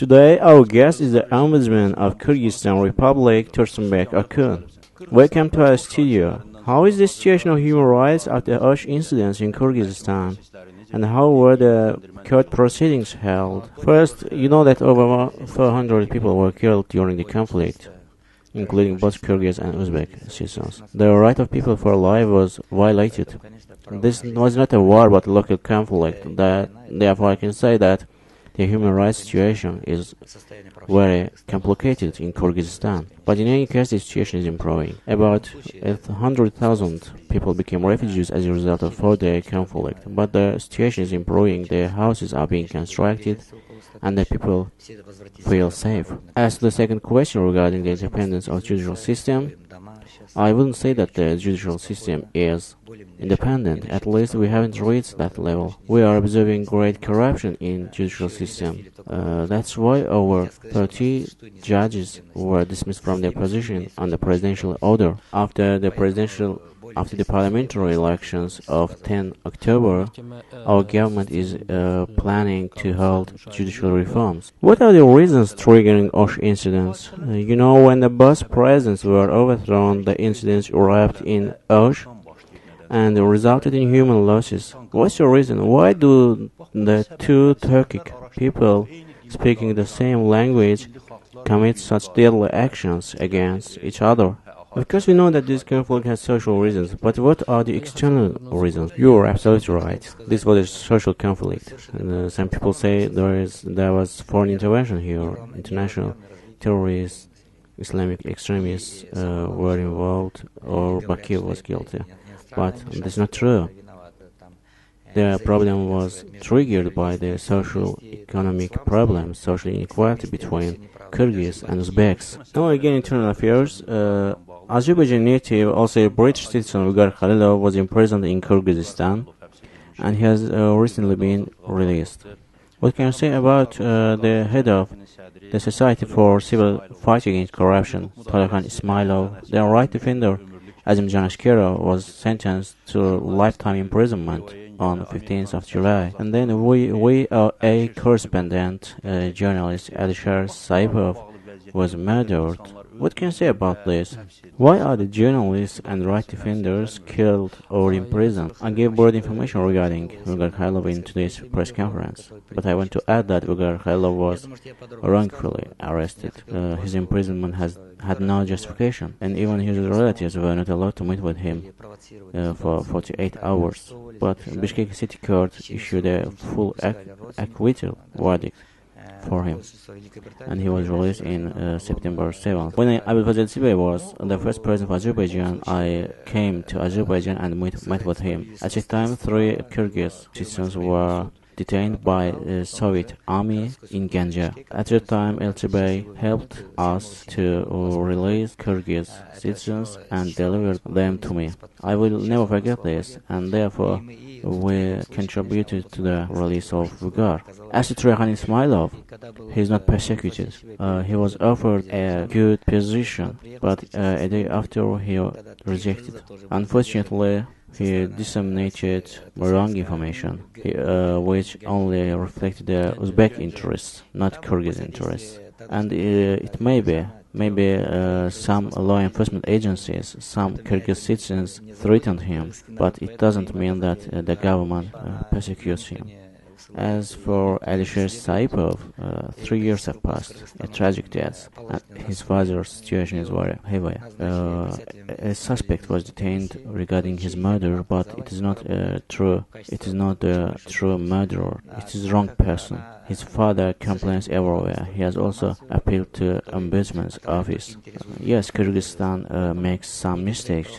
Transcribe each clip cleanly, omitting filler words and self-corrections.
Today, our guest is the Ombudsman of Kyrgyzstan Republic, Tursunbek Akun. Welcome to our studio. How is the situation of human rights after the Osh incidents in Kyrgyzstan? And how were the court proceedings held? First, you know that over 400 people were killed during the conflict, including both Kyrgyz and Uzbek citizens. The right of people for life was violated. This was not a war but a local conflict. Therefore, I can say that the human rights situation is very complicated in Kyrgyzstan. But in any case, the situation is improving. About 100,000 people became refugees as a result of 4-day conflict. But the situation is improving. Their houses are being constructed and the people feel safe. As to the second question regarding the independence of the judicial system, I wouldn't say that the judicial system is independent. At least we haven't reached that level. We are observing great corruption in judicial system. That's why over 30 judges were dismissed from their position on the presidential order. After the parliamentary elections of 10 October, our government is planning to hold judicial reforms. What are the reasons triggering Osh incidents? When the both presidents were overthrown, the incidents erupted in Osh and resulted in human losses. What's the reason? Why do the two Turkic people speaking the same language commit such deadly actions against each other? Of course, we know that this conflict has social reasons, but what are the external reasons? You are absolutely right. This was a social conflict. Some people say there was foreign intervention here. International terrorists, Islamic extremists were involved, or Baku was guilty. But that's not true. The problem was triggered by the social-economic problems, social inequality between Kyrgyz and Uzbeks. Now again, internal affairs. Azerbaijan native, also a British citizen, Uygar Khalilov, was imprisoned in Kyrgyzstan and he has recently been released. What can I say about the head of the Society for Civil Fight Against Corruption, Tolakan Ismailov? Their right defender, Azimjan Ashkero, was sentenced to lifetime imprisonment on 15th of July. And then a correspondent, journalist Alisher Saipov, was murdered. What can you say about this? Why are the journalists and right defenders killed or imprisoned? I gave broad information regarding Uygar Khalilov in today's press conference, but I want to add that Uygar Khalilov was wrongfully arrested. His imprisonment had no justification, and even his relatives were not allowed to meet with him for 48 hours. But Bishkek City Court issued a full acquittal verdict for him, and he was released in September 7th. When Abulfazil Sibay was the first president of Azerbaijan, I came to Azerbaijan and met with him. At that time, 3 Kyrgyz citizens were detained by the Soviet army in Ganja. At that time, LTB helped us to release Kyrgyz citizens and delivered them to me. I will never forget this, and therefore we contributed to the release of Uygar. As to Turkhan Ismailov, he is not persecuted. He was offered a good position, but a day after he rejected. Unfortunately, he disseminated wrong information, which only reflected the Uzbek interests, not Kyrgyz interests. And it may be some law enforcement agencies, some Kyrgyz citizens threatened him, but it doesn't mean that the government persecutes him. As for Alisher Saipov, 3 years have passed, a tragic death, and his father's situation is very heavy. A suspect was detained regarding his murder, but it is not true. It is not the true murderer. It is the wrong person. His father complains everywhere. He has also appealed to Ombudsman's office. Yes, Kyrgyzstan makes some mistakes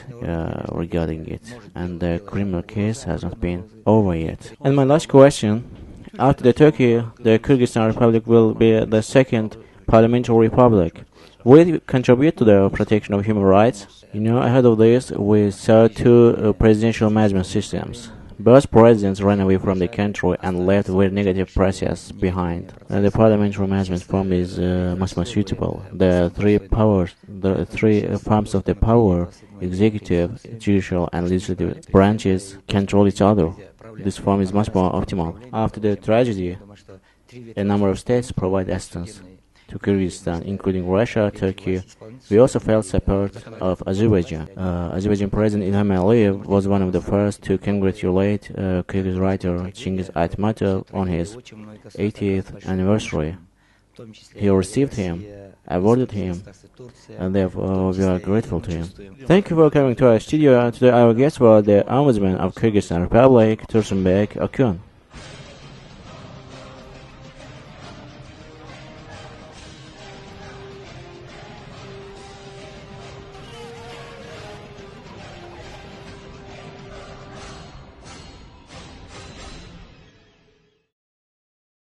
regarding it, and the criminal case has not been over yet. And my last question: after Turkey, the Kyrgyzstan Republic will be the second parliamentary republic. Will it contribute to the protection of human rights? Ahead of this, we saw 2 presidential management systems. Both presidents ran away from the country and left very negative process behind. The parliamentary management form is much more suitable. The three forms of the power, executive, judicial, and legislative branches, control each other. This form is much more optimal. After the tragedy, A number of states provide assistance to Kyrgyzstan, including Russia, Turkey. We also felt support of Azerbaijan. Azerbaijan President Ilham Aliyev was one of the first to congratulate Kyrgyz writer Chingiz Aytmatov on his 80th anniversary. He received him, awarded him, and therefore we are grateful to him. Thank you for coming to our studio. Today our guest was the Ombudsman of Kyrgyzstan Republic, Tursunbek Akun.